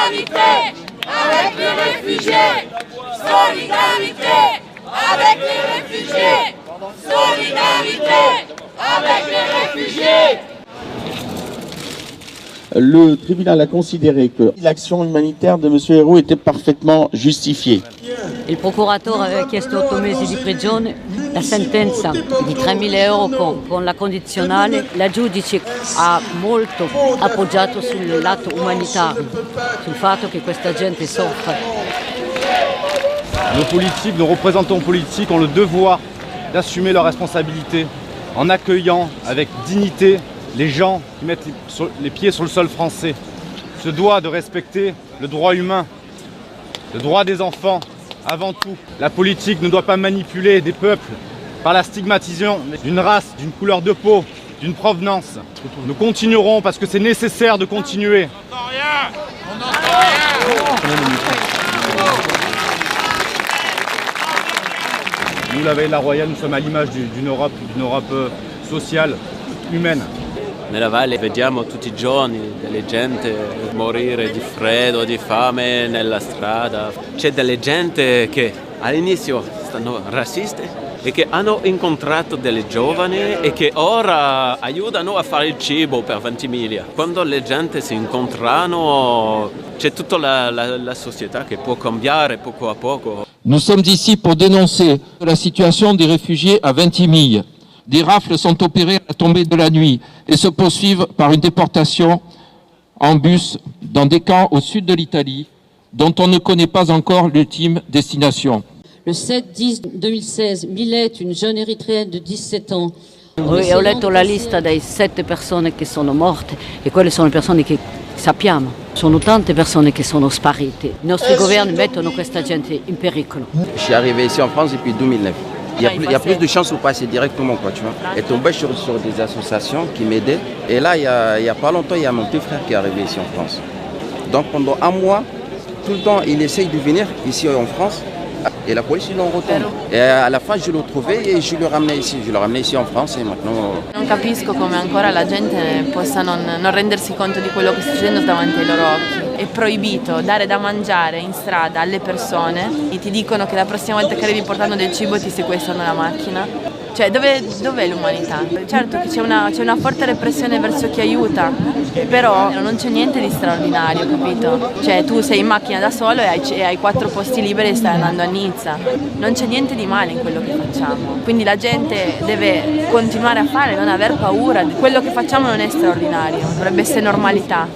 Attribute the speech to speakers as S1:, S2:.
S1: Solidarité avec les réfugiés. Solidarité avec les réfugiés. Solidarité avec les réfugiés.
S2: Le tribunal a considéré que l'action humanitaire de M. Héroux était parfaitement justifiée.
S3: Il procuratore aveva chiesto 8 mesi di prigione, la sentenza di 3.000 euro con la condizionale. La giudice ha molto appoggiato sul lato umanitario, sul fatto che questa gente soffre.
S4: Nos représentants politiques ont le devoir d'assumer leurs responsabilités en accueillant avec dignité les gens qui mettent les pieds sur le sol français. Se doit de respecter le droit humain, le droit des enfants avant tout. La politique ne doit pas manipuler des peuples par la stigmatisation d'une race, d'une couleur de peau, d'une provenance. Nous continuerons parce que c'est nécessaire de continuer. Nous, la Vela Royale, nous sommes à l'image d'une Europe sociale, humaine.
S5: Nella valle vediamo tutti i giorni delle gente morire di freddo, di fame nella strada. C'è delle gente che all'inizio stanno razziste e che hanno incontrato delle giovani e che ora aiutano a fare il cibo per Ventimiglia. Quando le gente si incontrano c'è tutta la società che può cambiare poco a poco.
S6: Nous sommes ici pour dénoncer la situation des réfugiés à Ventimille. Des rafles sont opérées à la tombée de la nuit et se poursuivent par une déportation en bus dans des camps au sud de l'Italie dont on ne connaît pas encore l'ultime destination.
S7: Le 7-10-2016, Millet, une jeune érythréenne de 17 ans.
S3: Ho letto la lista dei 7 persone che sono morte e quelle sono le persone che sappiamo. Sono tante persone che sono sparite. I nostri governi mettono questa gente in pericolo.
S8: Je suis arrivé ici en France depuis 2009. Il y a plus de chances de passer directement, quoi, tu vois. Et tomber sur des associations qui m'aidaient. Et là, il y a pas longtemps, il y a mon petit frère qui est arrivé ici en France. Donc pendant un mois, tout le temps, il essaye de venir ici en France. Et la police, ils l'ont retourné. Et à la fin, je l'ai trouvé et je l'ai ramené ici. Je l'ai ramené ici en France et maintenant...
S9: Non capisco come ancora la gente possa non rendersi conto di quello che sta succedendo davanti ai loro occhi. È proibito dare da mangiare in strada alle persone e ti dicono che la prossima volta che arrivi portando del cibo ti sequestrano la macchina. Cioè, dov'è l'umanità? Certo che c'è una forte repressione verso chi aiuta, però non c'è niente di straordinario, capito? Cioè, tu sei in macchina da solo e hai 4 posti liberi e stai andando a Nizza. Non c'è niente di male in quello che facciamo. Quindi la gente deve continuare a fare, non aver paura. Quello che facciamo non è straordinario, dovrebbe essere normalità.